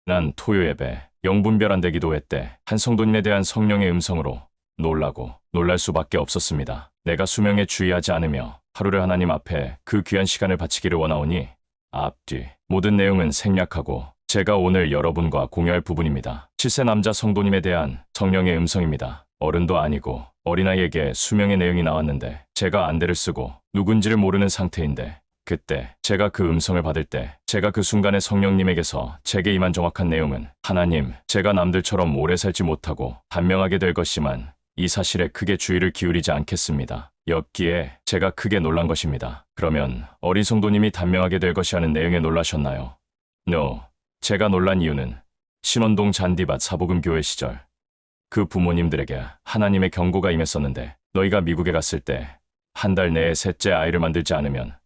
난 토요 예배, 영분별한대 기도회 때 한 성도님에 대한 성령의 음성으로 놀라고 놀랄 수밖에 없었습니다. 내가 수명에 주의하지 않으며 하루를 하나님 앞에 그 귀한 시간을 바치기를 원하오니 앞뒤 모든 내용은 생략하고 제가 오늘 여러분과 공유할 부분입니다. 7세 남자 성도님에 대한 성령의 음성입니다. 어른도 아니고 어린아이에게 수명의 내용이 나왔는데 제가 안대를 쓰고 누군지를 모르는 상태인데 그때 제가 그 음성을 받을 때 제가 그 순간에 성령님에게서 제게 임한 정확한 내용은 하나님, 제가 남들처럼 오래 살지 못하고 단명하게 될 것이지만 이 사실에 크게 주의를 기울이지 않겠습니다. 였기에 제가 크게 놀란 것입니다. 그러면 어린 성도님이 단명하게 될 것이 하는 내용에 놀라셨나요? No. 제가 놀란 이유는 신원동 잔디밭 사복음교회 시절 그 부모님들에게 하나님의 경고가 임했었는데 너희가 미국에 갔을 때 한 달 내에 셋째 아이를 만들지 않으면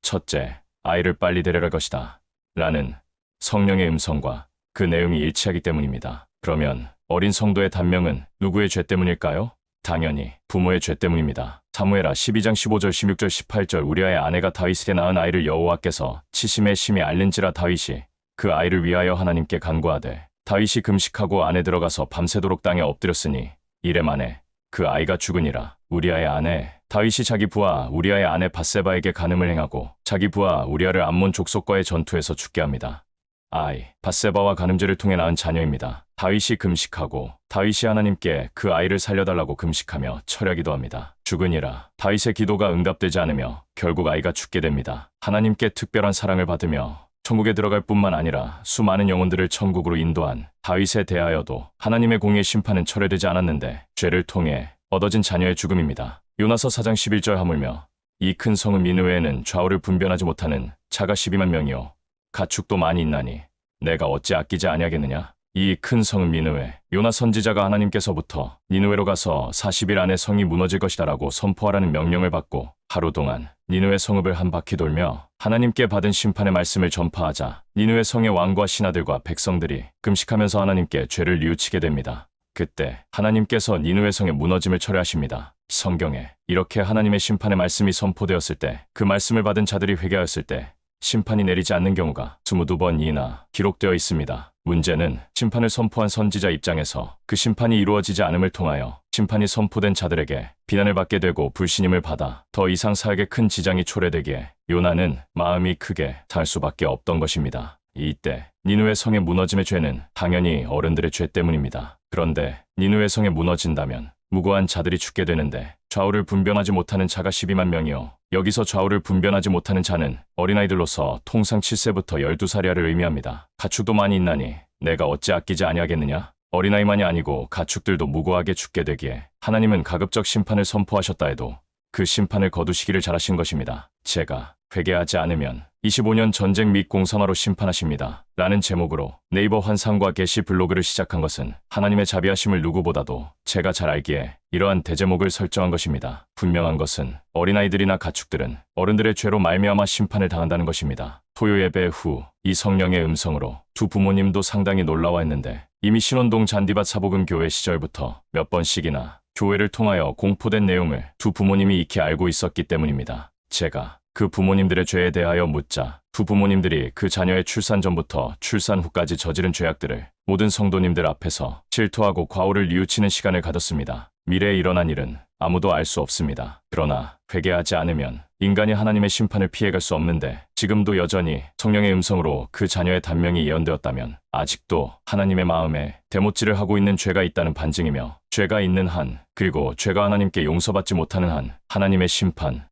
첫째 아이를 빨리 데려갈 것이다 라는 성령의 음성과 그 내용이 일치하기 때문입니다. 그러면 어린 성도의 단명은 누구의 죄 때문일까요? 당연히 부모의 죄 때문입니다. 사무엘하 12장 15절 16절 18절 우리아의 아내가 다윗에게 낳은 아이를 여호와께서 치심에 심히 앓는지라 다윗이 그 아이를 위하여 하나님께 간구하되 다윗이 금식하고 안에 들어가서 밤새도록 땅에 엎드렸으니 이레 만에 그 아이가 죽으니라. 우리아의 아내 다윗이 자기 부하 우리아의 아내 밧세바에게 간음을 행하고 자기 부하 우리아를 암몬 족속과의 전투에서 죽게 합니다. 아이 밧세바와 간음죄를 통해 낳은 자녀입니다. 다윗이 금식하고 다윗이 하나님께 그 아이를 살려달라고 금식하며 철야기도 합니다. 죽으니라. 다윗의 기도가 응답되지 않으며 결국 아이가 죽게 됩니다. 하나님께 특별한 사랑을 받으며 천국에 들어갈 뿐만 아니라 수많은 영혼들을 천국으로 인도한 다윗에 대하여도 하나님의 공의의 심판은 철회되지 않았는데 죄를 통해 얻어진 자녀의 죽음입니다. 요나서 4장 11절 하물며 이 큰 성읍 니느웨에는 좌우를 분별하지 못하는 자가 12만 명이요 가축도 많이 있나니 내가 어찌 아끼지 아니하겠느냐. 이 큰 성읍 니느웨 요나 선지자가 하나님께서부터 니느웨로 가서 40일 안에 성이 무너질 것이다라고 선포하라는 명령을 받고 하루 동안 니느웨 성읍을 한 바퀴 돌며 하나님께 받은 심판의 말씀을 전파하자 니느웨 성의 왕과 신하들과 백성들이 금식하면서 하나님께 죄를 뉘우치게 됩니다. 그때 하나님께서 니느웨 성의 무너짐을 철회하십니다. 성경에 이렇게 하나님의 심판의 말씀이 선포되었을 때 그 말씀을 받은 자들이 회개하였을 때 심판이 내리지 않는 경우가 22번이나 기록되어 있습니다. 문제는 심판을 선포한 선지자 입장에서 그 심판이 이루어지지 않음을 통하여 심판이 선포된 자들에게 비난을 받게 되고 불신임을 받아 더 이상 사역에 큰 지장이 초래되기에 요나는 마음이 크게 상할 수밖에 없던 것입니다. 이때 니느웨 성의 무너짐의 죄는 당연히 어른들의 죄 때문입니다. 그런데 니느웨 성에 무너진다면 무고한 자들이 죽게 되는데 좌우를 분별하지 못하는 자가 12만 명이요. 여기서 좌우를 분별하지 못하는 자는 어린아이들로서 통상 7세부터 12살이하를 의미합니다. 가축도 많이 있나니 내가 어찌 아끼지 아니하겠느냐. 어린아이만이 아니고 가축들도 무고하게 죽게 되기에 하나님은 가급적 심판을 선포하셨다 해도 그 심판을 거두시기를 잘하신 것입니다. 제가 회개하지 않으면 25년 전쟁 및 공산화로 심판하십니다. 라는 제목으로 네이버 환상과 게시 블로그를 시작한 것은 하나님의 자비하심을 누구보다도 제가 잘 알기에 이러한 대제목을 설정한 것입니다. 분명한 것은 어린아이들이나 가축들은 어른들의 죄로 말미암아 심판을 당한다는 것입니다. 토요 예배 후 이 성령의 음성으로 두 부모님도 상당히 놀라워했는데 이미 신원동 잔디밭 사복음교회 시절부터 몇 번씩이나 교회를 통하여 공포된 내용을 두 부모님이 익히 알고 있었기 때문입니다. 제가 그 부모님들의 죄에 대하여 묻자 두 부모님들이 그 자녀의 출산 전부터 출산 후까지 저지른 죄악들을 모든 성도님들 앞에서 질투하고 과오를 뉘우치는 시간을 가졌습니다. 미래에 일어난 일은 아무도 알 수 없습니다. 그러나 회개하지 않으면 인간이 하나님의 심판을 피해갈 수 없는데 지금도 여전히 성령의 음성으로 그 자녀의 단명이 예언되었다면 아직도 하나님의 마음에 대못질을 하고 있는 죄가 있다는 반증이며 죄가 있는 한 그리고 죄가 하나님께 용서받지 못하는 한 하나님의 심판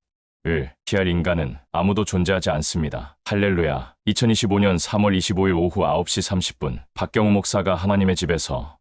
을 피할 인간은 아무도 존재하지 않습니다. 할렐루야. 2025년 3월 25일 오후 9시 30분 박경우 목사가 하나님의 집에서